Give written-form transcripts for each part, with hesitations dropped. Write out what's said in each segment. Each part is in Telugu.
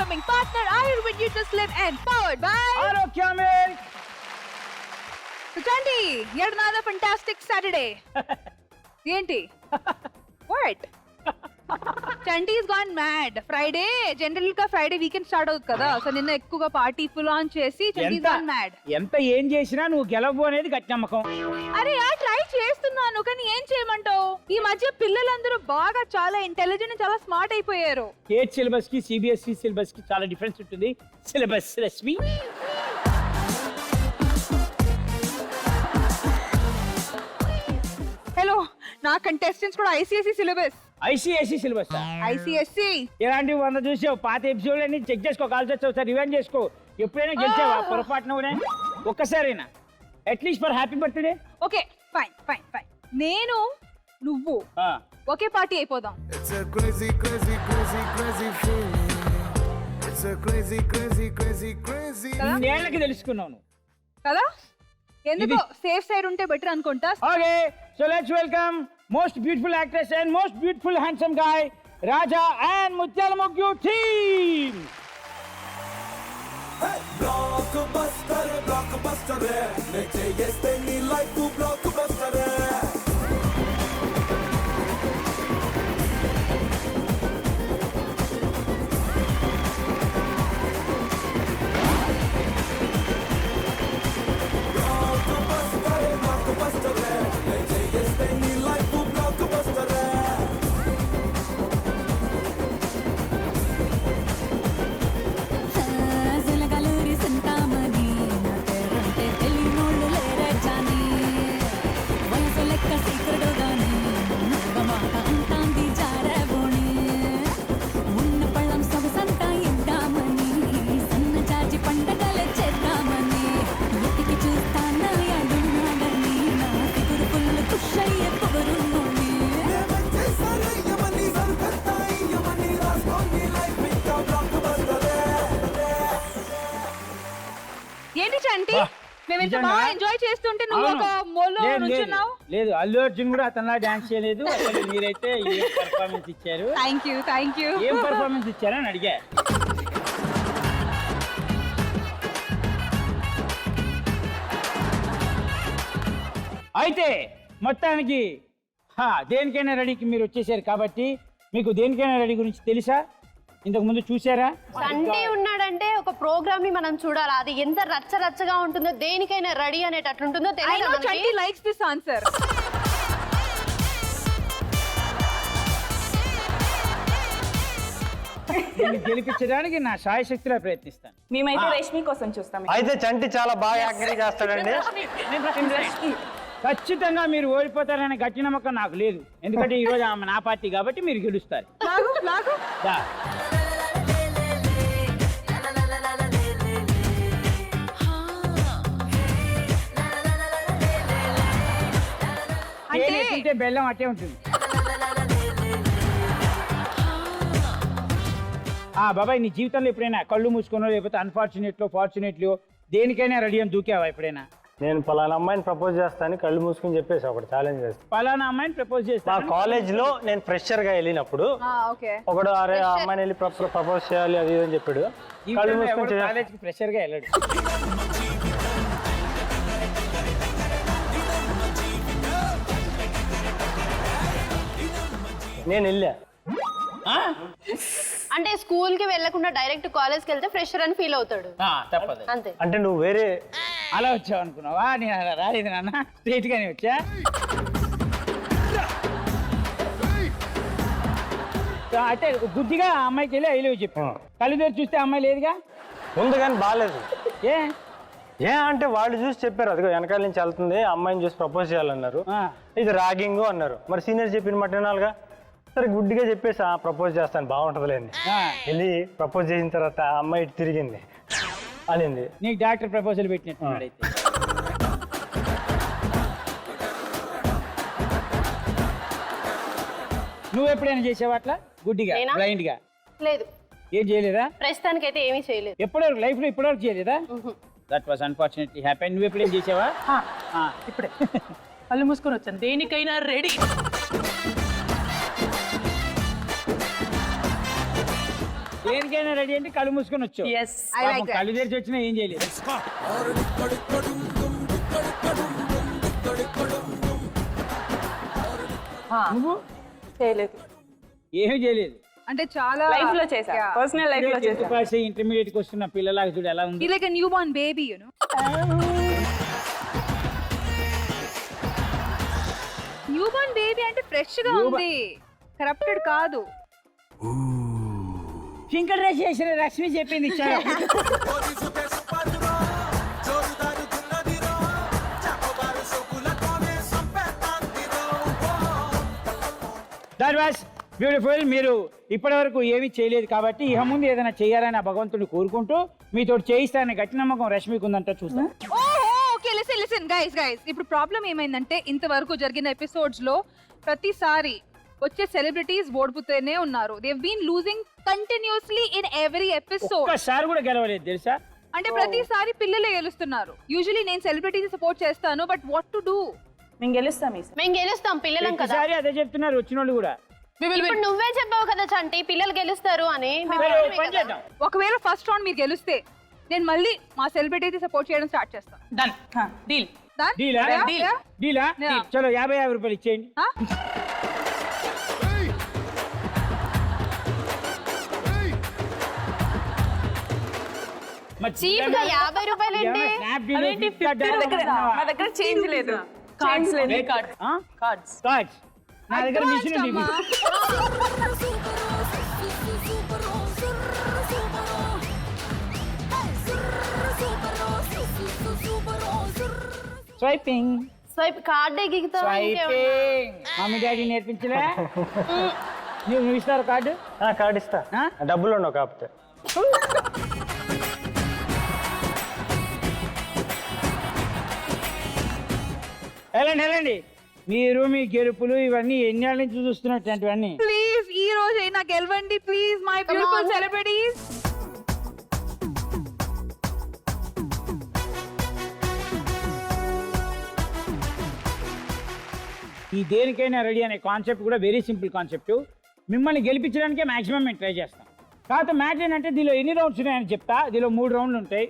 Transforming partner Ayurved Nutraslim and powered by Arokya Milk. So Chanti, yet another fantastic Saturday. ఏంటి? What? Chanti is gone mad. Friday, generally గా Friday weekend start అవుతుంది కదా. సో నిన్న ఎక్కువగా పార్టీ ఫుల్ ఆన్ చేసి Chanti is gone mad. ఎంత ఏం చేసినా నువ్వు గెలవు అనేది గట్టి నమ్మకం. అరే ట్రై చేస్తున్నాను కానీ ఏం చేయమంటావు? ఈ మధ్య పిల్లలందరూ బాగా చాలా ఇంటెలిజెంట్ చాలా స్మార్ట్ అయిపోయారు. స్టేట్ సిలబస్ కి సిబిఎస్ఈ సిలబస్ కి చాలా డిఫరెన్స్ ఉంటుంది. సిలబస్ రశ్మి హలో నా కంటెస్టెంట్స్ కూడా ICSC syllabus. ICICI syllabus ICSC ఇలాంటి 100 చూసావు. పాత ఎపిసోడ్ అన్ని చెక్ చేసుకో, కాల్సి వచ్చావు సార్, రివైండ్ చేసుకో. ఎప్పుడైనా గెలిచావా పొరపాటున కూడా? ఒక్కసారైనా at least for happy birthday. Okay fine fine fine. నేను నువ్వు ఒకే పార్టీ అయిపోదాం. It's a crazy, crazy, crazy, crazy feeling. It's a crazy, crazy, crazy, crazy. నేళ్ళకి తెలుసుకున్నావు నువ్వు కదా? ఎందుకు సేఫ్ సైడ్ ఉంటే బెటర్ అనుకుంటా. Okay so let's welcome most beautiful actress and most beautiful handsome guy Raja and ముత్యాల ముగ్గు team. Blockbuster, blockbuster, let's say yes, then me like to blockbuster. ఏంటి చంటి మేము ఇంత బాగా ఎంజాయ్ చేస్తుంటే నువ్వు ఒక మోలో నుంచున్నావు. లేదు అల్లు అర్జున్ కూడా అతనిలా డాన్స్ చేయలేదు. అసలు మీరైతే ఏం పర్ఫార్మెన్స్ ఇచ్చారు. థ్యాంక్ యూ ఏం పర్ఫార్మెన్స్ ఇచ్చారని అడిగా. అయితే మొత్తానికి దేనికైనా రెడీకి మీరు వచ్చేసారు కాబట్టి మీకు దేనికైనా రెడీ గురించి తెలుసా? ఇంతకు ముందు చూసారా? సండే ఉన్నాడంటే ఒక ప్రోగ్రామ్ ని మనం చూడాలి. అది ఎంత రచ్చ రచ్చగా ఉంటుందో, దేనికైనా రెడీ అనేటట్లుంటుందో తెలియదు. చంటి లైక్స్ దిస్ ఆన్సర్. గెలిపించడానికి నా శాయశక్తిలా ప్రయత్నిస్తాను. మేమైతే రష్మి కోసం చూస్తాం. అయితే చంటి చాలా బాగా యాక్టింగ్ చేస్తాడండి. ఖచ్చితంగా మీరు ఓడిపోతారనే గట్టి నమ్మకం నాకు లేదు. ఎందుకంటే ఈ రోజు ఆమె నా పార్టీ కాబట్టి మీరు గెలుస్తారు. అంటే బెల్లం అట్టే ఉంటుంది. బాబాయ్ నీ జీవితంలో ఎప్పుడైనా కళ్ళు మూసుకున్నో లేకపోతే ఫార్చునేట్లో దేనికైనా రెడీ అని దూకావా ఎప్పుడైనా? నేను పలానా అమ్మాయిని ప్రపోజ్ చేస్తాను కళ్ళు మూసుకుని చెప్పేసి ఒకటి ఛాలెంజ్ చేస్తాను. పలానా అమ్మాయిని ప్రపోజ్ మా చేస్తాను. కాలేజ్ లో నేను ఫ్రెషర్ గా వెళ్ళినప్పుడు ఒకడు అరే ఆ అమ్మాయిని వెళ్ళి ప్రపోజ్ చేయాలి అది అని చెప్పాడు. కళ్ళు మూసుకుని కాలేజ్కి ఫ్రెషర్ గా వెళ్ళాడు. నేను వెళ్ళా. అంటే స్కూల్ కి వెళ్లకుండా డైరెక్ట్ కాలేజ్ కి వెళ్తే ఫ్రెషర్ అని ఫీల్ అవుతాడు. తప్పదు. అంతే. అంటే నువ్వు వేరే అలా వచ్చావు అనుకున్నావా? నేను అలా రాలేదు నాన్న, స్ట్రైట్ గానే వచ్చా. అంటే గుడ్డిగా అమ్మాయికి వెళ్ళి ఐ లవ్ చెప్పాను. కళ్ళు తెరిచి చూస్తే అమ్మాయి లేదుగా. ఉంది కానీ బాగాలేదు. ఏ అంటే వాళ్ళు చూసి చెప్పారు అదిగో వెనకాల నుంచి వెళ్తుంది అమ్మాయిని చూసి ప్రపోజ్ చేయాలన్నారు. ఇది ర్యాగింగ్ అన్నారు. మరి సీనియర్ చెప్పిన మాట వినాలిగా. సరే గుడ్డిగా చెప్పేసి ప్రపోజ్ చేస్తాను బాగుంటుందిలేండి. వెళ్ళి ప్రపోజ్ చేసిన తర్వాత అమ్మాయి తిరిగింది అనింది. నీకు డాక్టర్ ప్రపోజల్ పెట్టినట్టున్నాడు. అయితే నువ్వు ఎప్పుడైనా చేసావా అట్లా గుడ్డిగా బ్లైండ్ గా? లేదు. ఏం చేయలేదా? ప్రస్తుతానికి అయితే ఏమీ చేయలేదు. ఎప్పటివరకు లైఫ్ లో ఇప్పటివరకు చేయలేదా? That was unfortunately happen. నువ్వు ఎప్పుడేం చేసావా? ఇప్పుడే కళ్ళు మూసుకొని వచ్చాను. దేనికైనా రెడీ. దేనికైనా రెడీ అంటే కళ్ళు మూసుకొని వచ్చావు ఎస్ I like పాపం that. కళ్ళు తెరిచి వచ్చినా ఏం చేయలేదు నువ్వు చేయలేదు ఏమీ చేయలేదు అంటే చాలా లైఫ్ లో చేసా పర్సనల్ లైఫ్ లో చేసా పాస్ ఇంటర్మీడియట్ కి వస్తున్న పిల్లలాగా చూడు ఎలా ఉంది like new Born baby you know new Born baby అంటే ఫ్రెష్ గా ఉంది కరప్టెడ్ కాదు సింకర్ డ్రెస్ చేసిన లక్ష్మి చెప్పింది ఇచ్చారు దట్ వాస్ బ్యూటిఫుల్. మీరు ఇప్పటివరకు ఏమీ చేయలేదు కాబట్టి ఇక ముందు ఏదైనా చేయాలని ఆ భగవంతుడిని కోరుకుంటూ మీతో చేయిస్తానని గట్టి నమ్మకం రష్మికి ఉందంట చూస్తాం. ఓకే లిసన్ గైస్ ఇప్పుడు ప్రాబ్లం ఏమైందంటే ఇంతవరకు జరిగిన ఎపిసోడ్స్ లో ప్రతిసారి వచ్చే సెలబ్రిటీస్ ఓడిపోతూనే ఉన్నారు. They been losing continuously in every episode. ఒక్కసారి కూడా గెలవలేదు తెలుసా? అంటే ప్రతిసారి పిల్లలే గెలుస్తున్నారు. యూజువల్లీ నేను సెలబ్రిటీస్ సపోర్ట్ చేస్తాను, బట్ వాట్ టు డూ? మేము గెలుస్తాం మేము గెలుస్తాం పిల్లలం కదా. ఈసారి అదే చెప్తున్నారు వచ్చిన వాళ్ళు కూడా. ఇప్పుడు నువ్వే చెప్పావు కదా చంటి పిల్లలు గెలుస్తారు అని. మేము సరే, పిల్లలమే పని కదా. చేద్దాం. ఒకవేళ ఫస్ట్ రౌండ్ మీరు గెలిస్తే నేను మళ్ళీ మా సెలబ్రిటీస్ సపోర్ట్ చేయడం స్టార్ట్ చేస్తాను. Done deal Done? డీలా Yeah, Deal. yeah. డీలా Yeah. చలో 50 రూపాయలు ఇచ్చేయండి. Huh? మరి చీప్ గా 50 రూపాయలు ఏంటి? ఏమన్నా స్నాప్డీల్, అదేంటి ఫ్లిప్కార్ట్ 50 దగ్గర అనుకున్నావా? మా దగ్గర చేంజ్ లేదు కార్డ్స్ లేదు కార్డ్స్ ఆ? Cards cards. నా దగ్గర Advanced మిషన్ ఉంది. అమ్మా. స్వైపింగ్ స్వైప్ కార్డే గిగుతావా స్వైపింగ్. మమ్మీ డాడీ నేర్పించలే? నువ్వు ఇస్తారు కార్డు? కార్డు ఇస్తా. ఆ? డబ్బులు ఉండవు కాకపోతే. వెళ్ళండి మీరు మీ గెలుపులు ఇవన్నీ ఎన్నేళ్ళ నుంచి చూస్తున్నటువంటివన్నీ. ప్లీజ్ ఈ రోజు అయినా గెలవండి please my beautiful on. Celebrities. ఈ దేనికైనా రెడీ అనే కాన్సెప్ట్ కూడా వెరీ సింపుల్ కాన్సెప్ట్. మిమ్మల్ని గెలిపించడానికే మాక్సిమం మేము ట్రై చేస్తాం. కాకపోతే మ్యాటర్ ఏంటంటే దీనిలో ఎన్ని రౌండ్స్ ఉన్నాయని చెప్తా. దీనిలో 3 రౌండ్లు ఉంటాయి.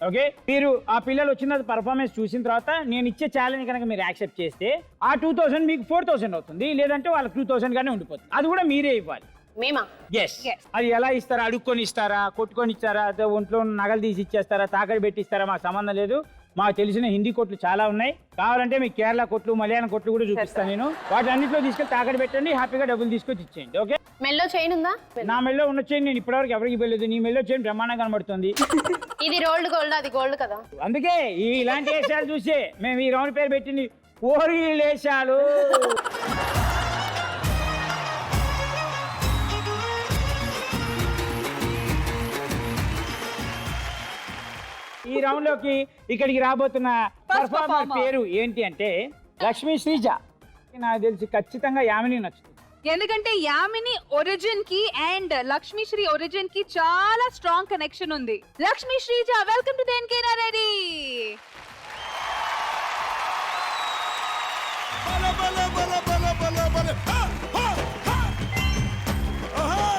ఓకే, మీరు ఆ పిల్లలు వచ్చిన పర్ఫార్మెన్స్ చూసిన తర్వాత నేను ఇచ్చే ఛాలెంజ్ కనుక మీరు యాక్సెప్ట్ చేస్తే ఆ 2000 మీకు 4000 అవుతుంది. లేదంటే వాళ్ళకి 2000 గానే ఉండిపోతుంది. అది కూడా మీరే ఇవ్వాలి. మేమా? ఎస్. అది ఎలా ఇస్తారా? అడుక్కొని ఇస్తారా, కొట్టుకొని ఇస్తారా, అదే ఒంట్లో ఉన్న నగలు తీసి ఇచ్చేస్తారా, తాకడి పెట్టి ఇస్తారా, మాకు సంబంధం లేదు. మాకు తెలిసిన హిందీ కొట్లు చాలా ఉన్నాయి. కావాలంటే మీకు కేరళ కొట్లు, మలయాళం కొట్లు కూడా చూపిస్తాను నేను. వాటి అన్నింటిలో తీసుకెళ్ళి తాకడి పెట్టండి, హ్యాపీగా డబ్బులు తీసుకొచ్చి ఇచ్చేయండి. ఓకే, మెల్లో చైన్ ఉందా? నా మెల్లో ఉన్న చైన్ నేను ఇప్పటివరకు ఎవరికి వెళ్ళలేదు. నీ మెల్లో చైన్ బ్రహ్మాండంగా కనబడుతుంది. ఇది రోల్డ్ గోల్డ్, అది గోల్డ్ కదా. అందుకే ఇలాంటి వేషాలు చూసే మేము ఈ రౌండ్ పేరు పెట్టింది ఓరీలు వేషాలు. ఈ రౌండ్ లోకి ఇక్కడికి రాబోతున్న పర్ఫార్మర్ పేరు ఏంటి అంటే లక్ష్మీ శ్రీజ. నాకు తెలిసి ఖచ్చితంగా యామిని నచ్చుతుంది. ఎందుకంటే యామిని ఒరిజిన్ కి అండ్ లక్ష్మీ శ్రీ ఒరిజిన్ కి చాలా స్ట్రాంగ్ కనెక్షన్ ఉంది. లక్ష్మీ శ్రీజ, వెల్కమ్ టు దేనికైనా రెడీ.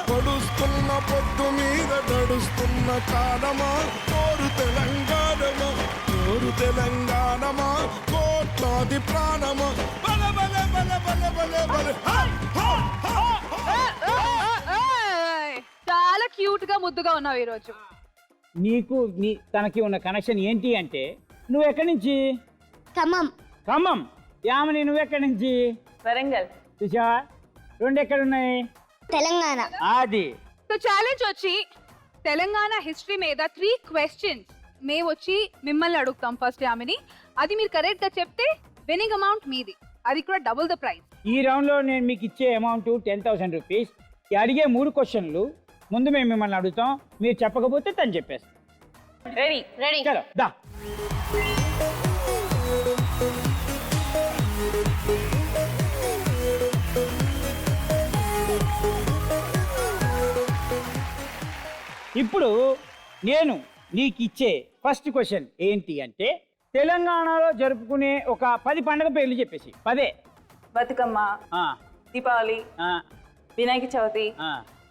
పొడుస్తున్న పొద్దు మీద నడుస్తున్న కాలమా కోరు తెలంగాణమా కోరు తెలంగాణమా కోట్లాది ప్రాణమా బల బల బల బల బల బల చాలా క్యూట్ గా ముద్దుగా ఉన్నావు ఈ రోజు. నీకు తనకి ఉన్న కనెక్షన్ ఏంటి అంటే నువ్వు ఎక్కడి నుంచి? ఖమ్మం. యామిని నువ్వెక్కడి నుంచి? వరంగల్. చూసావా, 2 ఎక్కడున్నాయి? తెలంగాణ. అది సో ఛాలెంజ్ వచ్చి తెలంగాణ హిస్టరీ మీద 3 క్వశ్చన్స్ మేము వచ్చి మిమ్మల్ని అడుగుతాం ఫస్ట్ యామిని. అది మీరు కరెక్ట్ గా చెప్తే విన్నింగ్ అమౌంట్ మీది, అది కూడా డబుల్ ద ప్రైస్. ఈ రౌండ్లో నేను మీకు ఇచ్చే అమౌంట్ 10,000 రూపీస్. అడిగే 3 క్వశ్చన్లు ముందు మేము మిమ్మల్ని అడుగుతాం. మీరు చెప్పకపోతే తను చెప్పేస్తాం. Ready ready. చలో దా. ఇప్పుడు నేను నీకు ఇచ్చే ఫస్ట్ క్వశ్చన్ ఏంటి అంటే తెలంగాణలో జరుపుకునే ఒక 10 పండుగ పేర్లు చెప్పేసి. 10. బతుకమ్మ, ఆ, దీపావళి, ఆ, వినాయక చవితి, ఆ,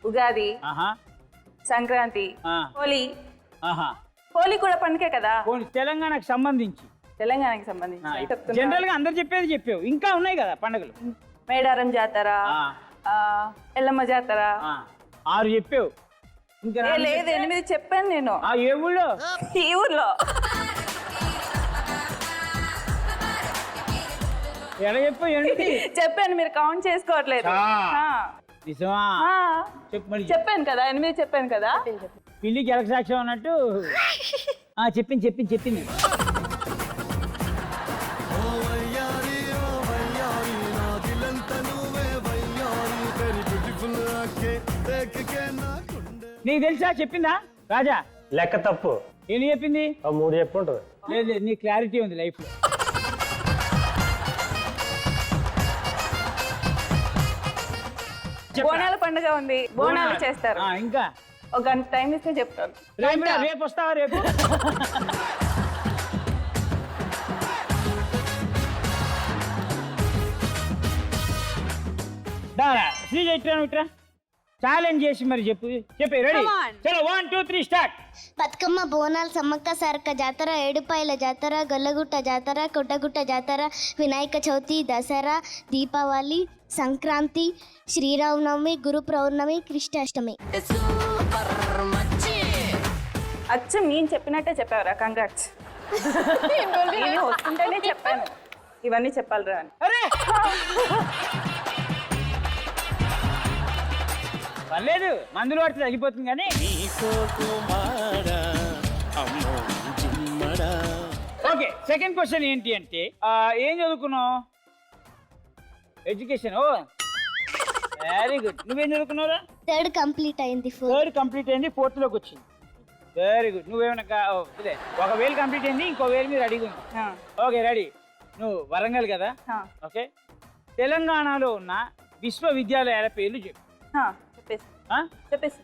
ఉగాది, ఆహా, సంక్రాంతి, ఆ. హోలీ. ఆహా హోలీ కూడా పండుగే కదా, పోనీ తెలంగాణకు సంబంధించి తెలంగాణకి సంబంధించి. చెప్తున్నా. జనరల్ గా అందరు చెప్పేది చెప్పావు, ఇంకా ఉన్నాయి కదా పండుగలు. మేడారం జాతర, ఆ. ఎల్లమ్మ జాతర. 6 చెప్పావు, ఇంకా ఏ, లేదు 8 చెప్పాను నేను. ఏ ఊళ్ళో? ఈ ఊర్లో. ఎడ చెప్పావు? ఏంటి చెప్పాను, మీరు కౌంట్ చేసుకోవట్లేదు. ఆ. నిజమా? ఆ. చెప్పు మరి. చెప్పాను కదా, 8 చెప్పాను కదా. పిల్లికి ఎలక సాక్ష్యం అన్నట్టు చెప్పింది. నీకు తెలుసా చెప్పిందా రాజా? లెక్క తప్పు. ఏం చెప్పింది? 3 చెప్పు ఉంటుంది. లేదు నీ క్లారిటీ ఉంది లైఫ్ లో. బోనాల పండుగ ఉంది, బోనాలు చేస్తారు. ఇంకా ఒక గంట టైం ఇస్తే చెప్తాను. రేపు వస్తావా? రేపు శ్రీజ ఇట్రా ఛాలెంజ్ చేసి మరి చెప్పే రెడీ? Come on. చలో 1 2 3 స్టార్ట్. బతుకమ్మ, బోనాలు, సమ్మక్క సారక్క జాతర, ఏడుపాయల జాతర, గొల్లగుట్ట జాతర, కొట్టగుట్ట జాతర, వినాయక చవితి, దసరా, దీపావళి, సంక్రాంతి, శ్రీరామనవమి, గురు పౌర్ణమి, కృష్ణాష్టమి. అచ్చం నేను చెప్పినట్టే చెప్పావరా, కంగ్రాట్స్. నేను వస్తుంటేనే చెప్పాను ఇవన్నీ చెప్పాలిరా అని. అరే పర్లేదు, మందులు పడితే తగ్గిపోతుంది కానీ. ఓకే, సెకండ్ క్వశ్చన్ ఏంటి అంటే ఏం చదువుకున్నావు? ఎడ్యుకేషన్. ఓ వెరీ గుడ్. నువ్వేం చదువుకున్నావురా? 3rd కంప్లీట్ అయింది. 3rd కంప్లీట్ అయింది, 4th లోకి వచ్చింది. Very good. నువ్వేమైనా ఇదే 1000 కంప్లీట్ అయింది, ఇంకో 1000 మీద రెడీగా ఉంది. Okay ready. నువ్వు వరంగల్ కదా? ఓకే, తెలంగాణలో ఉన్న విశ్వవిద్యాలయాల పేర్లు చెప్పు. చెప్పేసి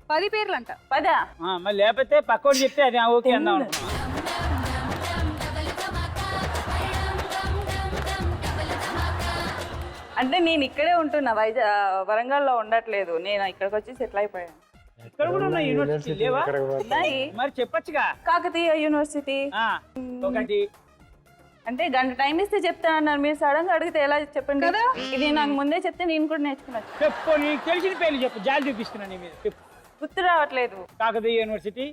10 పేర్లు అంట. 10. మరి లేకపోతే పక్కోడు చెప్తే అది ఓకే అందాం. అంటే నేను ఇక్కడే ఉంటున్నా, వరంగల్లో ఉండట్లేదు. నేను ఇక్కడికి వచ్చి సెటిల్ అయిపోయాను. ఇక్కడ కూడా ఉన్న యూనివర్సిటీ లేవా? ఉన్నాయి. మరి చెప్పొచ్చుగా. కాకతీయ యూనివర్సిటీ ఒకటి. అంటే గంట టైం ఇస్తే చెప్తానన్నారు, మీరు సడన్ గా అడిగితే ఎలా చెప్పండి కదా. ఇది నాకు ముందే చెప్తే నేను కూడా నేర్చుకున్నాను. చెప్పు, నీకు తెలిసిన పేర్లు చెప్పు, జాలి చూపిస్తున్నా నీ మీద. చెప్పు. గుర్తు రావట్లేదు. Kakatiya university,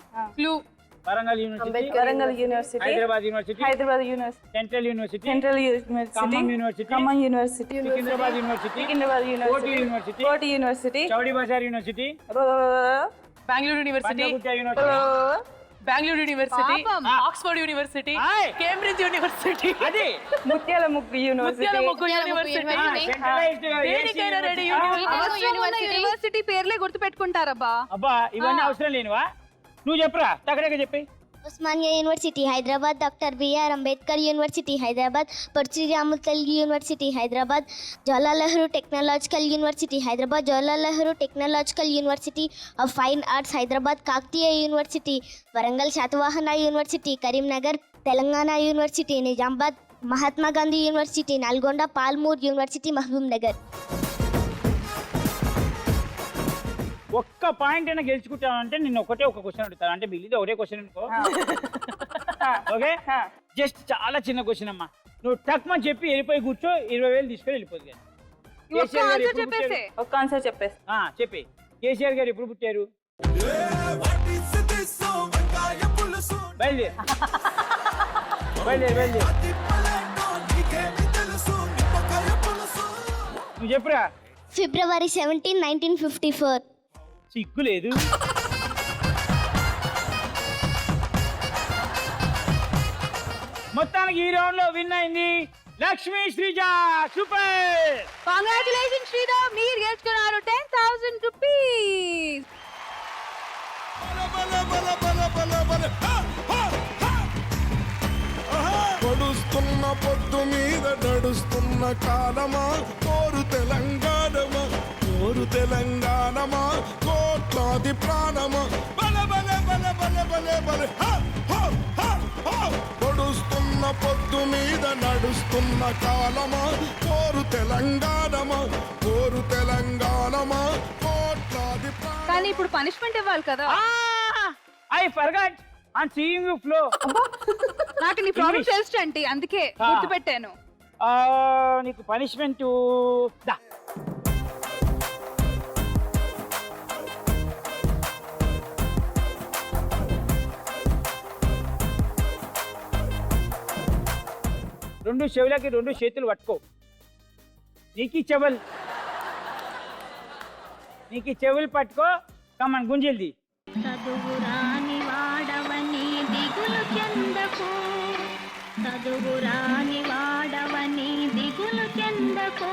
Warangal university, Warangal university, Hyderabad university, Hyderabad university, central university, central university, Khammam university, Khammam university, Secunderabad university, Secunderabad Koti university, university, Koti university, Chowdi Bazaar university, Bengaluru university, Punjagutta university, Bengaluru university, పాపం. ఆక్స్ఫర్డ్ యూనివర్సిటీ, ఆయ్. కేంబ్రిడ్జ్ యూనివర్సిటీ, అది Muthyala Muggu university, Muthyalamuggu university, centralised దేనికైనా రెడీ యూనివర్సిటీ. అవసరం ఉన్న యూనివర్సిటీ పేర్లే గుర్తు పెట్టుకుంటారబ్బా. అబ్బా ఇవన్నీ అవసరం లేనివా? నువ్వు చెప్పురా, తగ్గడగా చెప్పి. Osmania university Hyderabad, doctor B R Ambedkar university Hyderabad, పర్చిరాముల్ Telugu university Hyderabad, Jawaharlal Nehru technological university Hyderabad, Jawaharlal Nehru technological university of fine arts Hyderabad, Kakatiya university, Warangal Satavahana university, Karimnagar Telangana university, Nizamabad Mahatma Gandhi university, Nalgonda Palamuru university, Mahabubnagar. ఒక్క పాయింట్ అయినా గెలుచుకుంటానంటే నిన్ను ఒక క్వశ్చన్ అడుగుతాను. అంటే మిగిలింది ఒకటే క్వశ్చన్ అనుకో. ఓకే, జస్ట్ చాలా చిన్న క్వశ్చన్ అమ్మా. నువ్వు టక్మని చెప్పి వెళ్ళిపోయి కూర్చో, 20,000 తీసుకొని వెళ్ళిపోదు. కానీ ఒక్క ఆన్సర్ చెప్పేసే. ఒక్క ఆన్సర్ చెప్పేసి చెప్పి కేసీఆర్ గారు ఎప్పుడు పుట్టారు? బయలుదేరు బయలుదేరు. నువ్వు చెప్పురా. ఫిబ్రవరి 17, 1954. సిగ్గు లేదు. మొత్తానికి ఈ రౌండ్ లో విన్ అయింది లక్ష్మీ శ్రీజ. సూపర్, కంగ్రాచులేషన్ శ్రీరామ్, మీరు గెలుచుకున్నారు 10,000 రూపీస్. పొడుస్తున్న పొద్దు మీద నడుస్తున్న కాలమా, కోరు తెలంగాణమా, కోరు తెలంగాణమా, కోట్లాది ప్రాణమా, బల బల బల బల బల బల. పొడుస్తున్న పొద్దు మీద నడుస్తున్న కాలమా, కోరు తెలంగాణమా, కోరు తెలంగాణమా, కోట్లాది ప్రాణమా. కానీ ఇప్పుడు పనిష్మెంట్ ఇవ్వాలి కదా. I forgot I'm seeing you flow. నాకు నీ ప్రాబ్లం English. తెలుసు అంటే అందుకే గుర్తుపెట్టాను. నీకు పనిష్మెంట్ దా. రెండు చెవులకి రెండు చేతులు పట్టుకో. నీకు చెవులు పట్టుకో. కమన్ గుంజిల్ది. చదువురాని వాడవని దిగులు చెందకు, చదువురాని వాడవని దిగులు చెందకు,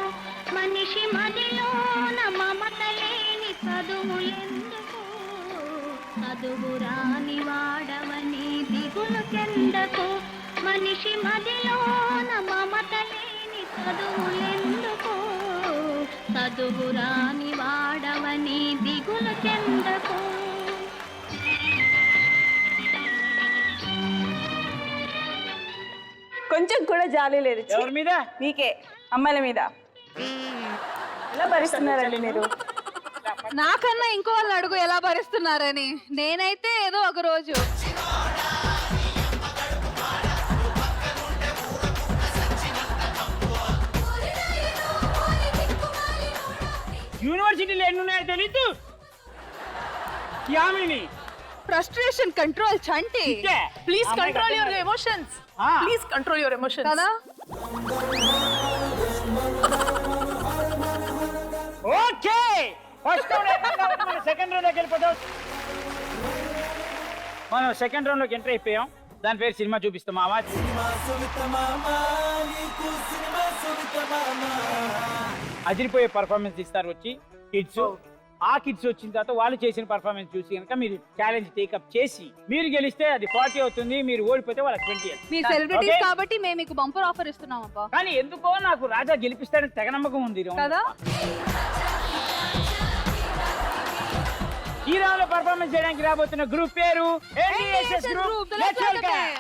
మనిషి మదిలోన మమత లేని చదువులెందుకు, చదువురాని వాడవని దిగులు చెందకు, మనిషి మదిలోన మమత లేని చదువులెందుకు, చదువురాని వాడవని దిగులు చెందకు. కొంచెం కూడా జాలి లేదు. ఛీ, ఎవరి మీద? మీకే, అమ్మాయిల మీద. ఎలా భరిస్తున్నారండి మీరు? నాకన్నా ఇంకో వాళ్ళు అడుగు ఎలా భరిస్తున్నారని. నేనైతే ఏదో ఒక రోజు యూనివర్సిటీలో ఎన్ని ఉన్నాయో తెలీదు. Yamini frustration control Chanti please control your emotions. Please control your emotions కదా. ఓకే ఫస్ట్ రౌండ్ మనం సెకండ్ రౌండ్ లోకి వెళ్ళిపోతాం. మనం సెకండ్ రౌండ్ లోకి ఎంటర్ అయిపోయాం. దాని పేరు సినిమా చూపిస్తాం మామ. అదిరిపోయే పర్ఫార్మెన్స్ ఇస్తారు వచ్చి కిడ్స్. ఆ కిడ్స్ వచ్చిన తర్వాత వాళ్ళు చేసిన పర్ఫార్మెన్స్ చూసి కనుక మీరు ఛాలెంజ్ టేకప్ చేసి మీరు గెలిస్తే అది 40 అవుతుంది, మీరు ఓడిపోతే వాళ్ళకి 20. మీ సెలబ్రిటీస్ కాబట్టి మేము మీకు బంపర్ ఆఫర్ ఇస్తున్నాం అబ్బా. కానీ ఎందుకో నాకు రాజా గెలిపిస్తాడని తెగ నమ్మకం ఉంది కదా. ఈ రౌండ్ లో పర్ఫార్మెన్స్ చేయడానికి రాబోతున్న గ్రూప్ పేరు NDSS group. Let's welcome.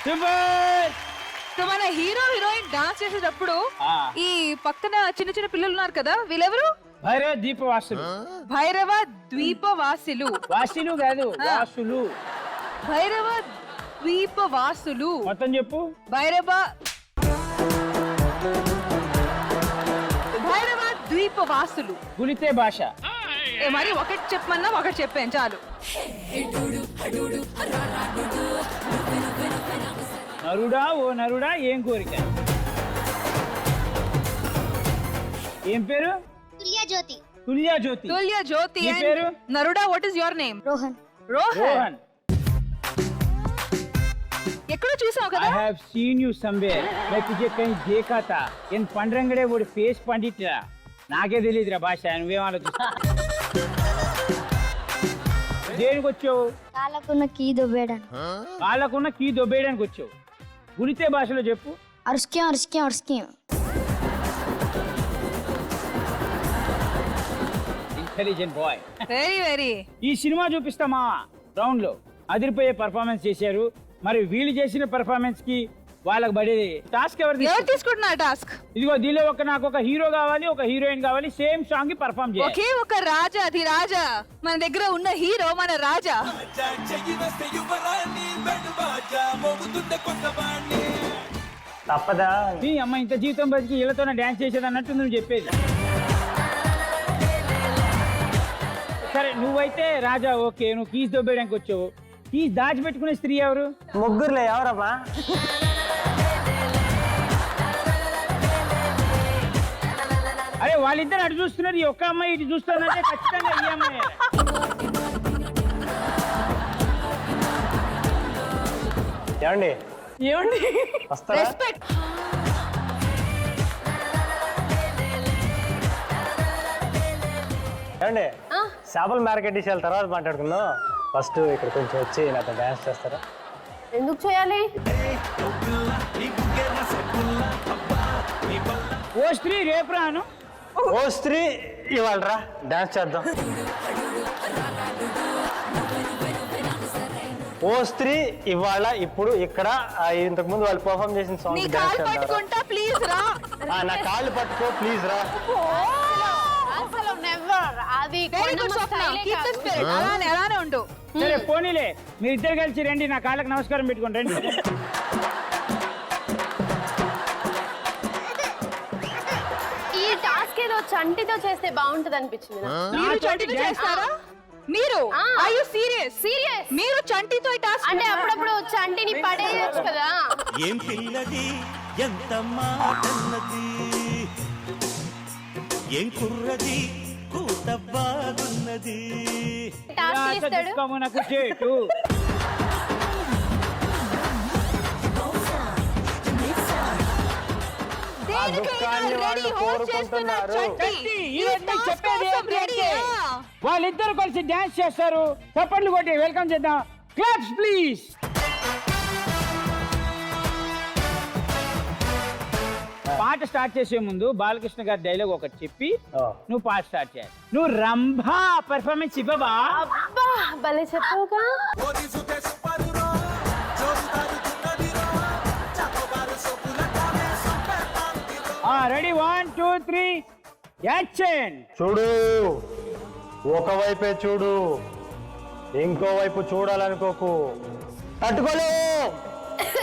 Super. So మన హీరో హీరోయిన్ డాన్స్ చేసేటప్పుడు ఆ. ఈ పక్కన చిన్న చిన్న పిల్లలు ఉన్నారు కదా, వీళ్ళెవరు? భైరవ దీపవాసులు. భైరవ ద్వీపవాసులు. వాసులు కాదు, వాసులు. భైరవ ద్వీపవాసులు. మొత్తం చెప్పు. భైరవ ద్వీపవాసులు. గులితే భాష. మరి ఒకటి చెప్పమన్నా ఒకటి చెప్పాను చాలు. నరుడా ఓ నరుడా ఏం కోరిక? ఏం పేరు? తుల్యా జ్యోతి. తుల్యా జ్యోతి. తుల్య జ్యోతి. నీ and పేరు? నరుడా, what is your name? Rohan. Rohan. Rohan. ఎక్కడో చూసావు I కదా? have seen you somewhere. मैं तुझे कहीं देखा था. ఎన్ పండ్రంగడే ఓడి ఫేస్ పండిట్రా. నాకే తెలియదురా భాష, నువ్వేం ఆలోచిస్తా? దేనికి వచ్చావు? కాళ్ళకున్న కీ దొబ్బేయడానికి. వాళ్ళకున్న కీ దొబ్బేయడానికి వచ్చావు. గులితే భాషలో చెప్పు. అరుసుకేం అరుసుకేం అరుసుకేం. Intelligent boy. Very very. ఈ సినిమా చూపిస్తామా రౌండ్ లో అదిరిపోయే పర్ఫార్మెన్స్ చేశారు. మరి వీళ్ళు చేసిన పర్ఫార్మెన్స్ కి వాళ్ళకి పడేది టాస్క్ ఎవరు ఎవరు తీసుకుంటున్నారు టాస్క్? ఇదిగో దీనిలో నాకు ఒక హీరో కావాలి, ఒక హీరోయిన్ కావాలి, సేమ్ సాంగ్ కి పర్ఫార్మ్ చేయాలి. ఒకే ఒక రాజా, అది రాజా. మన దగ్గర ఉన్న హీరో మన రాజా. తప్పదా? ఈ అమ్మ ఇంత జీవితం బతికి వీళ్ళతోనే డాన్స్ చేసేది అన్నట్టు నువ్వు చెప్పేది. సరే నువ్వైతే రాజా, ఓకే. నువ్వు కీస్ దొబ్బేయడానికి వచ్చావు. కీస్ దాచిపెట్టుకునే స్త్రీ ఎవరు? ముగ్గురులే, ఎవరమ్మా? అరే వాళ్ళిద్దరు అటు చూస్తున్నారు, ఈ ఒక్క అమ్మాయి ఇటు చూస్తానంటే ఖచ్చితంగా ఈ అమ్మాయి. ఏమండి ఏమండి వస్తారా? రెస్పెక్ట్. ఏమండి చేపల మార్కెట్ విషయాల తర్వాత మాట్లాడుకుందాం. ఫస్ట్ ఇక్కడ కొంచెం వచ్చి నాతో డాన్స్ చేస్తారా? ఎందుకు చేయాలి? ఓ స్త్రీ రేపు రాను. ఓ స్త్రీ ఇవాళ రా డాన్స్ చేద్దాం. ఓ స్త్రీ ఇవాళ ఇప్పుడు ఇక్కడ ఇంతకు ముందు వాళ్ళు పర్ఫార్మ్ చేసిన నీ సాంగ్ కాలు డాన్స్ పట్టుకుంటా, ప్లీజ్ రా. నా కాళ్ళు పట్టుకో ప్లీజ్ రా. అసలు నెవర్. అది very good Swapna. Keep the spirit. అలానే ఉండు. సరే పోనీలే, మీరు ఇద్దరు కలిసి రండి, నా కాళ్ళకి నమస్కారం పెట్టుకోండి రండి. ఈ టాస్క్ ఏదో చంటితో చేస్తే బాగుంటది అనిపించింది నాకు. మీరు చంటితో చేస్తారా? మీరు ఆ. Are you serious? సీరియస్. మీరు చంటితో ఈ టాస్క్ అంటే అప్పుడప్పుడు చంటిని పడేయచ్చు కదా. ఏం పిల్లది ఎంత మాటన్నది, ఏం కుర్రది కూత బాగున్నది. టాస్క్ ఇస్తాడు. నాకు చేటు. దేనికైనా రెడీ హోస్ట్ చేస్తున్న చంటి. ఈ టాస్క్ కోసం రెడీయా? వాళ్ళిద్దరు కలిసి డాన్స్ చేస్తారు. చప్పట్లు కొట్టి వెల్కమ్ చేద్దాం. Claps please. పాట స్టార్ట్ చేసే ముందు బాలకృష్ణ గారి డైలాగ్ ఒకటి చెప్పి నువ్వు పాట స్టార్ట్ చేయాలి. నువ్వు రంభా పర్ఫార్మెన్స్ ఇవ్వవా? అబ్బా భలే చెప్పవుగా. Ready 1 2 3 action. చూడు, ఒకవైపే చూడు, ఇంకో వైపు చూడాలనుకోకు. తట్టుకోలే,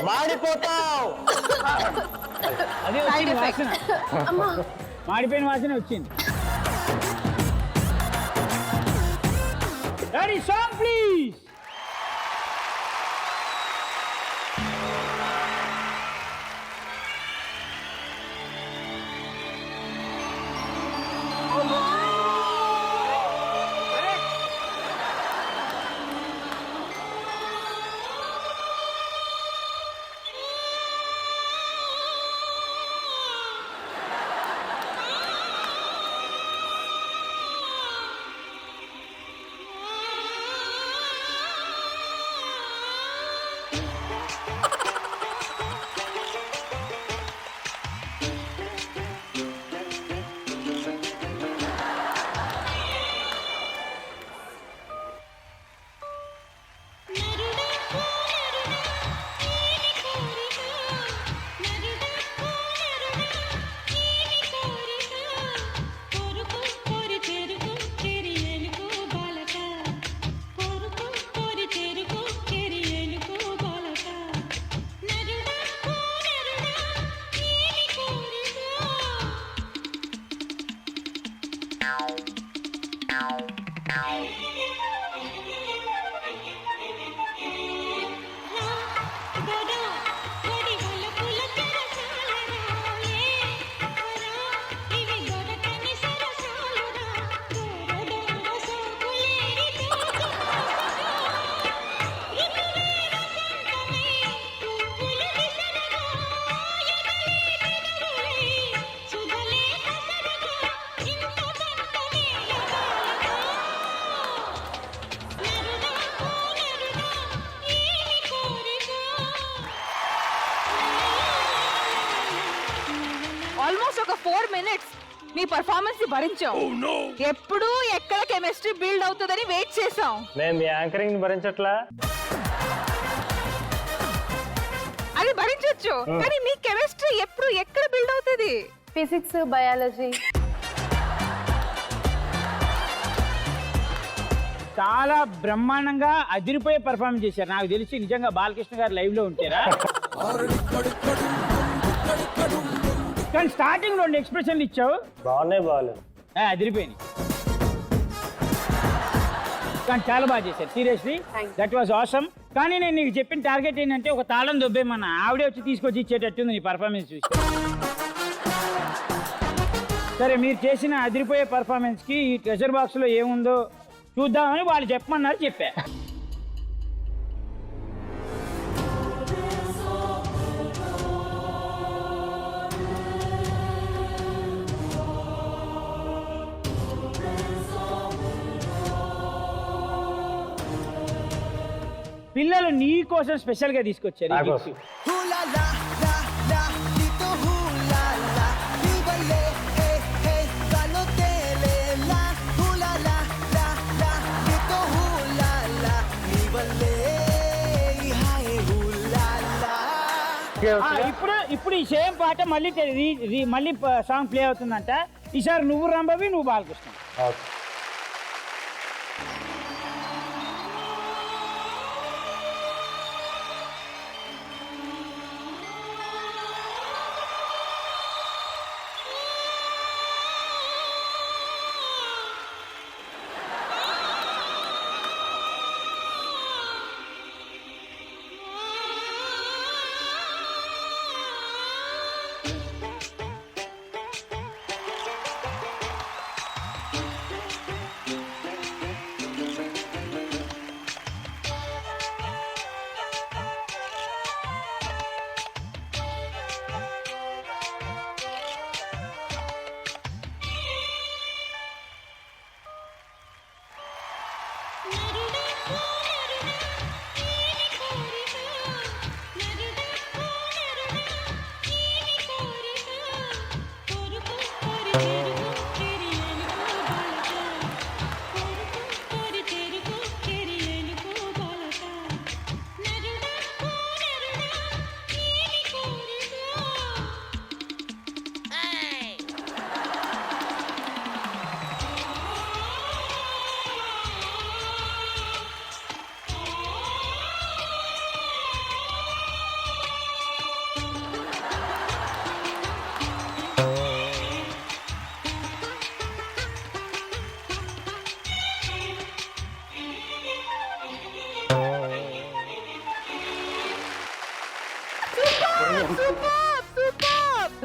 మాడిపోతావు. అదే వచ్చింది వాసన. మాడిపోయిన వాసన వచ్చింది. Ready song please. 4 minutes me performance ని భరించాం. ఎప్పుడు ఎక్కడ కెమిస్ట్రీ బిల్డ్ అవుతుందని వెయిట్ చేసాం. మేము మీ యాంకరింగ్ భరించట్లా. అది భరించొచ్చు, కానీ మీ కెమిస్ట్రీ ఎప్పుడు ఎక్కడ బిల్డ్ అవుతుంది? Physics, biology. చాలా బ్రహ్మాండంగా అదిరిపోయే పర్ఫార్మెన్స్ చేశారు. నాకు తెలిసి నిజంగా బాలకృష్ణ గారు లైవ్ లో ఉంటారా? కానీ స్టార్టింగ్ 2 ఎక్స్ప్రెషన్లు ఇచ్చావు, బాగున్నాయి బాగాలేదు. అదిరిపోయింది. కానీ చాలా బాగా చేశారు, సీరియస్లీ దట్ వాజ్ ఆసమ్. కానీ నేను నీకు చెప్పిన టార్గెట్ ఏంటంటే ఒక తాళం దొబ్బేమన్నా, ఆవిడే వచ్చి తీసుకొచ్చి ఇచ్చేటట్టుంది నీ పర్ఫార్మెన్స్ చూసి. సరే, మీరు చేసిన అదిరిపోయే పర్ఫార్మెన్స్ కి ఈ ట్రెజర్ బాక్స్ లో ఏముందో చూద్దామని వాళ్ళు చెప్పమన్నారు, చెప్పా. పిల్లలు నీ కోసం స్పెషల్ గా తీసుకొచ్చారు ఈ gift. ఇప్పుడు ఈ సేమ్ పాట మళ్ళీ మళ్ళీ సాంగ్ ప్లే అవుతుందంట. ఈసారి నువ్వు రంభవి, నువ్వు బాలకృష్ణ.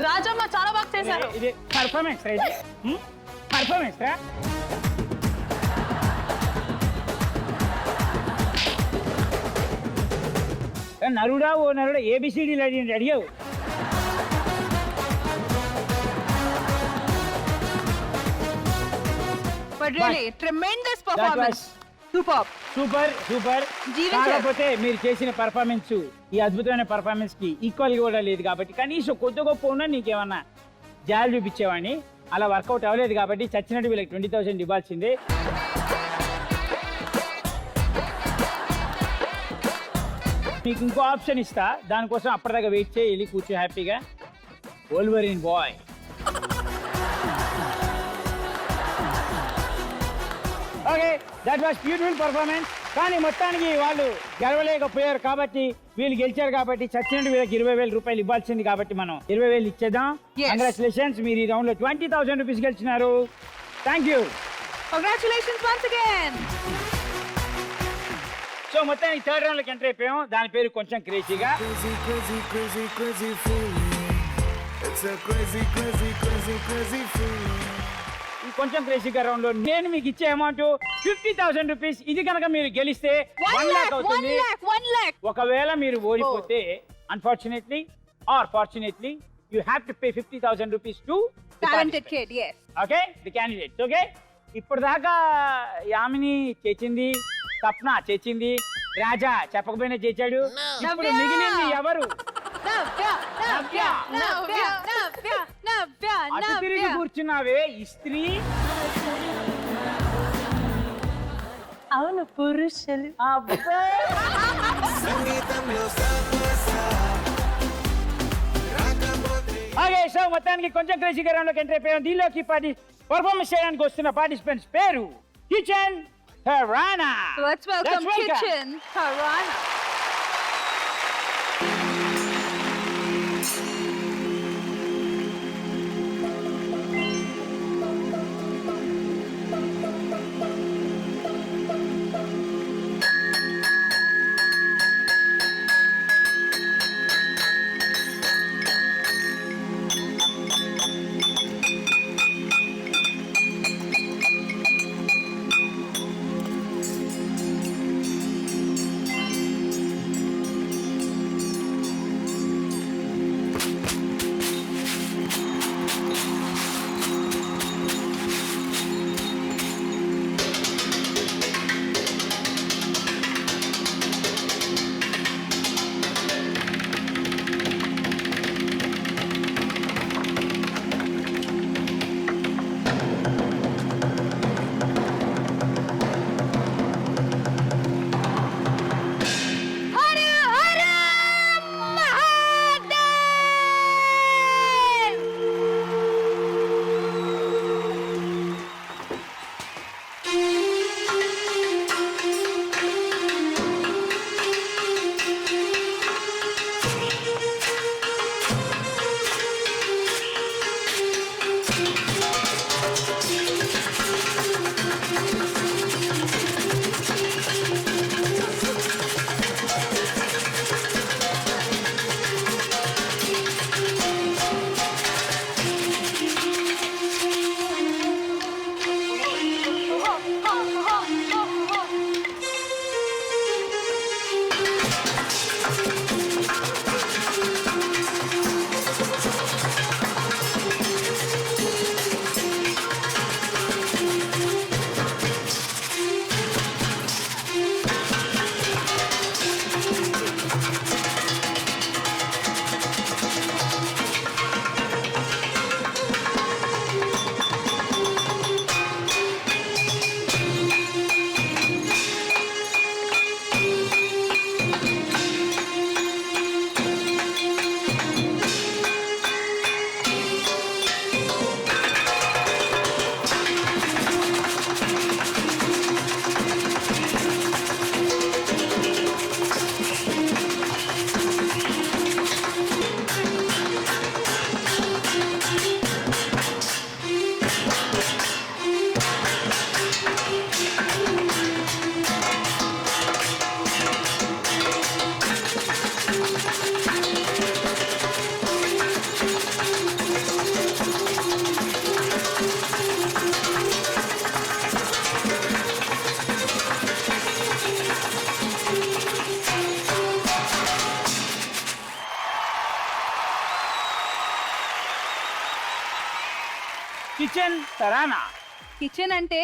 రాజమ్మ చాలా బాగా చేశారు. ఇది పర్ఫార్మెన్స్ రైట్, పర్ఫార్మెన్స్ రా. నరుడా ఓ నరుడా ఏబిసిడీలు అడిగావు. But really, tremendous performance. Superb. Super super. కాకపోతే మీరు చేసిన పర్ఫార్మెన్స్, ఈ అద్భుతమైన పర్ఫార్మెన్స్ కి ఈక్వల్ కూడా లేదు కాబట్టి కనీసం కొద్ది గొప్ప ఉన్నా నీకేమన్నా జాలి చూపించేవాడిని. అలా వర్కౌట్ అవ్వలేదు కాబట్టి చచ్చినట్టు వీళ్ళకి 20,000 ఇవ్వాల్సిందే. మీకు ఇంకో ఆప్షన్ ఇస్తా, దానికోసం అప్పటిదాకా వెయిట్ చేయి, వెళ్ళి కూర్చో హ్యాపీగా. Wolverine boy. Okay, that was beautiful performance. కానీ మొత్తానికి వాళ్ళు గెలవలేకపోయారు కాబట్టి, వీళ్ళు గెలిచారు కాబట్టి చచ్చినట్టు వీళ్ళకి 20,000 రూపాయలు ఇవ్వాల్సింది కాబట్టి మనం 20,000 ఇచ్చేద్దాం. కంగ్రాచులేషన్స్, మీరు ఈ రౌండ్ లో 20,000 రూపీస్ గెలిచినారు. Thank you. Congratulations once again. So మొత్తానికి థర్డ్ రౌండ్ లోకి ఎంటర్ అయిపోయాం. దాని పేరు కొంచెం క్రేజీగా. ఈ కొంచెం క్రేజీగా రౌండ్ లో నేను మీకు ఇచ్చే అమౌంట్ 50,000 రూపీస్. ఇది కనుక మీరు గెలిస్తే 1 lakh అవుతుంది. 1 lakh. ఒకవేళ మీరు ఓడిపోతే unfortunately are fortunately you have to pay 50,000 rupees to Talented kid, yes. Okay, the candidates. Okay, ఇప్పుడు దాకా యామిని చేసింది, సప్న చేసింది, రాజా చెప్పకపోయినా చేశాడు. ఇప్పుడు మిగిలింది ఎవరు? Navya. అటు కూర్చున్నావే ఇస్త్రీ అవును పురుషులు ఓకే సో మొత్తానికి కొంచెం క్రేజీగా రౌండ్లోకి ఎంటర్ అయిపోయాం. దీనిలోకి పర్ఫార్మెన్స్ చేయడానికి వస్తున్న పార్టిసిపెంట్స్ పేరు kitchen tarana. Let's welcome Kitchen Tarana. Kitchen tarana. Kitchen అంటే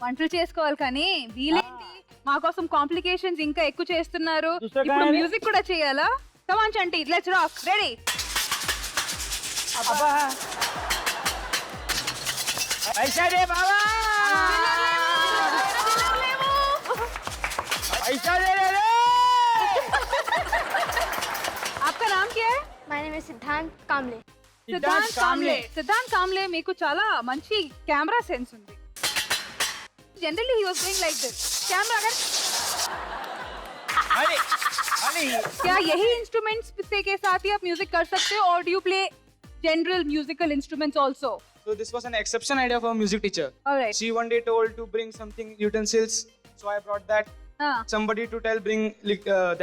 వంటలు చేసుకోవాలి కానీ వీలేంటి మా కోసం కాంప్లికేషన్స్ ఇంకా ఎక్కువ చేస్తున్నారు. ఇప్పుడు మ్యూజిక్ కూడా చేయాలా? Come on Chanti, let's rock. Ready? पैसा दे बाबा, पैसा दे रे. आपका नाम क्या है? My name is Siddhant Kamble. Siddhant Kamble. Siddhant Kamble, మీకు చాలా మంచి కెమెరా సెన్స్ ఉంది. Generally he was doing like this. Camera अगर क्या यही इंस्ट्रूमेंट्स के साथ ही आप म्यूजिक कर सकते हो, और do you play general musical instruments also? So this was an exception idea for a music teacher. All right. She one day told to bring something utensils, so I brought that. Somebody to tell bring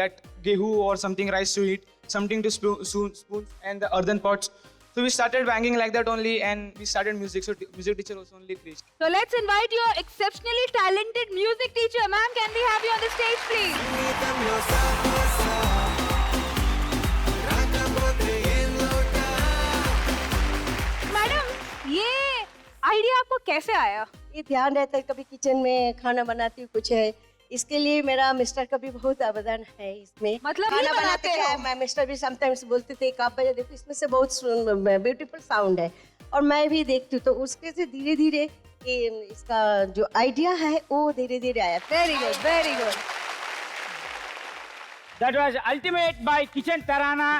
that gehu or something rice to eat, something to spoons and the earthen pots. So we started banging like that only, and we started music. So music teacher was only preached. So let's invite your exceptionally talented music teacher, ma'am. Can we have you on the stage, please? Madam, ये आइडिया आपको कैसे आया? ये ध्यान रहता है, कभी किचन में खाना बनाती हूँ कुछ है, इसके लिए मेरा मिस्टर का भी बहुत अवदान है इसमें। मतलब खाना ही बनाते बनाते हो? हैं, मैं मिस्टर भी समटाइम्स बोलते थे आप बजा देखो इसमें से बहुत ब्यूटीफुल साउंड है, और मैं भी देखती हूँ, तो उसके से धीरे धीरे इसका जो आइडिया है वो धीरे धीरे आया। Very good very good. That was ultimate by kitchen tarana.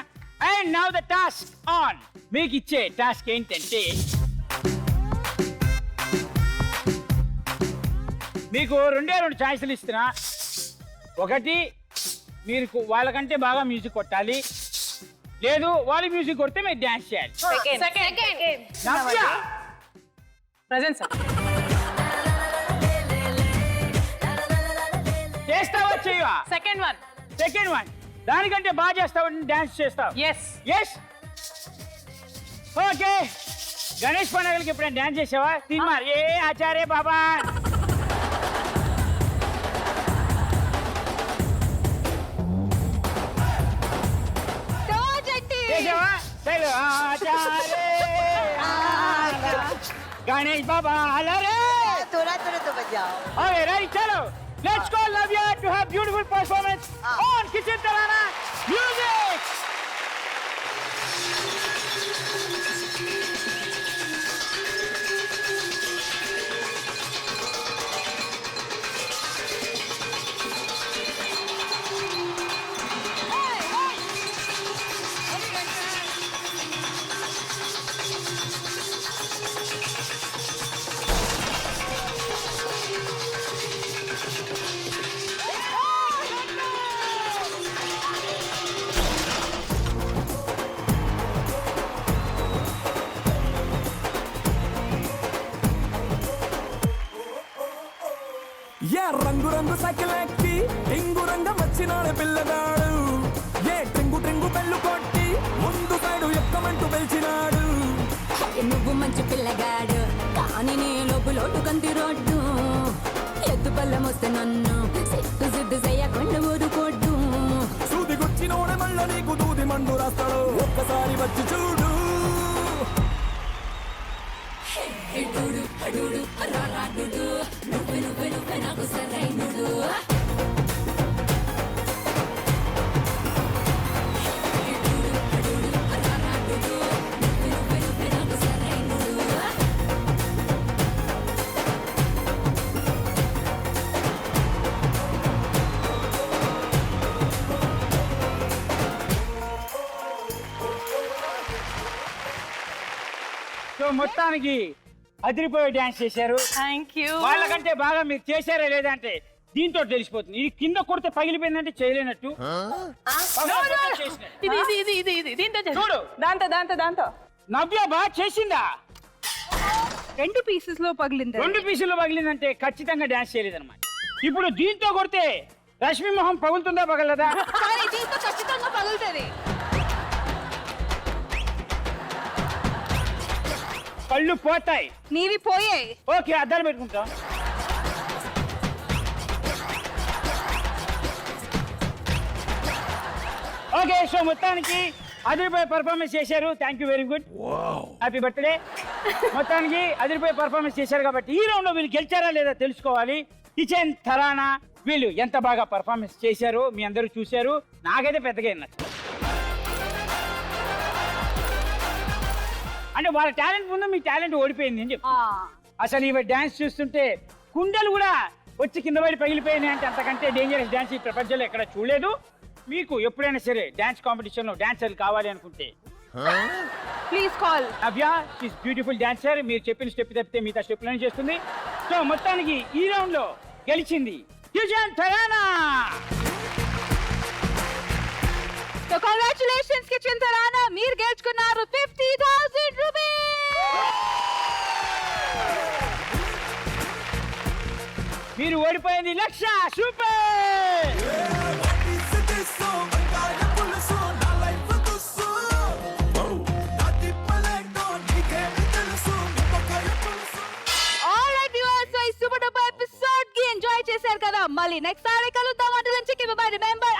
And now the task on. మీకు ఇచ్చే టాస్క్ ఏంటంటే మీకు రెండే రెండు ఛాయిస్లు ఇస్తున్నా. ఒకటి మీరు వాళ్ళకంటే బాగా మ్యూజిక్ కొట్టాలి, లేదు వాళ్ళు మ్యూజిక్ కొడితే మీరు డ్యాన్స్ చేయాలి. నవ్య ప్రజెంట్ సార్. చేస్తావా చేయవా? Second one. సెకండ్ వన్ దానికంటే బాగా చేస్తావు, డ్యాన్స్ చేస్తావు. ఎస్. Yes okay. గణేష్ పండుగలకి ఎప్పుడైనా డ్యాన్స్ చేసావా? తీన్మార్ ఏ ఆచార్య బాబా. చేసావా? చలో ఆచార్య గణేష్ బాబా అలరే. थोड़ा थोड़ा तो बजाओ। ఓకే రైట్ చలో. Let's call Navya to have beautiful performance on Kitchen Tarana. Music! ఏ రంగు రంగు సైకిల్ ఎక్కి టింగు రంగం వచ్చినాడు పిల్లగాడు, ఏ టింగు టింగు బెల్లు కొట్టి ముందు సైడు ఎక్కమంటూ పిలిచినాడు. నువ్వు మంచి పిల్లగాడు కానీ నీ లోటు కంది రోడ్డు, ఎద్దు పళ్ళం వస్తే నన్ను సిట్టు సిద్దు చెయ్యకుండా ఊరుకోడ్డు. సూది గుచ్చినోడే మళ్ళ నీకు దూది మండు రాస్తాడు, ఒక్కసారి వచ్చి చూడు. ఎడుడు అడుడు రారాడుడు నువ్వే నువ్వే నువ్వే నాకు సరైనడు. సో మొత్తానికి అదిరిపోయే డ్యాన్స్ చేశారు. Thank you. వాళ్ళకంటే బాగా మీరు చేశారా లేదా అంటే దీంతో తెలిసిపోతుంది. ఇది కింద కొడితే పగిలిపోయిందంటే చేయలేనట్టు. చేసినట్టు. ఇది ఇది ఇది ఇది ఇది దీంతో చేసి. చూడు దాంతో దాంతో దాంతో నవ్య బాగా చేసిందా? 2 pieces లో పగిలింది. 2 పీసులు పగిలిందంటే ఖచ్చితంగా డ్యాన్స్ చేయలేదన్నమాట. ఇప్పుడు దీంతో కొడితే రష్మి మొహం పగులుతుందా పగలదా? కానీ దీంతో ఖచ్చితంగా పగులుతుంది. కళ్ళు పోతాయి. నీవి పోయాయి. ఓకే అద్దాలు పెట్టుకుంటాం. ఓకే సో మొత్తానికి అదిరిపోయే పర్ఫార్మెన్స్ చేశారు. Thank you very good. Happy birthday. మొత్తానికి అదిరిపోయే పర్ఫార్మెన్స్ చేశారు కాబట్టి ఈ రౌండ్ లో వీళ్ళు గెలిచారా లేదా తెలుసుకోవాలి. కిచెన్ తరానా వీళ్ళు ఎంత బాగా పర్ఫార్మెన్స్ చేశారో మీ అందరూ చూశారు. నాకైతే పెద్దగా నచ్చదు. అంటే వాళ్ళ టాలెంట్ ముందు మీ టాలెంట్ ఓడిపోయింది అని చెప్పి. అసలు ఇవి డాన్స్ చూస్తుంటే కుండలు కూడా వచ్చి కింద పడి పగిలిపోయినాయి అంటే అంతకంటే డేంజరస్ డాన్స్ ఈ ప్రపంచంలో ఎక్కడ చూడలేదు. మీకు ఎప్పుడైనా సరే డాన్స్ కాంపిటీషన్ లో డాన్సర్లు కావాలి అనుకుంటే please call Navya. She's beautiful dancer. మీరు చెప్పిన స్టెప్ తప్పితే మిగతా స్టెప్లను చేస్తుంది. సో మొత్తానికి ఈ రౌండ్ లో గెలిచింది kitchen tarana. So congratulations kitchen tarana, మీరు గెలుచుకున్నారు 50,000 రూపీస్. మీరు ఓడిపోయింది 1,00,000. సూపర్. ఆల్రైట్ వ్యూవర్స్, సో ఈ సూపర్ డూపర్ ఎపిసోడ్ కి ఎంజాయ్ చేశారు కదా. మళ్ళీ నెక్స్ట్ సారి కలుద్దాం. అంటే రిమెంబర్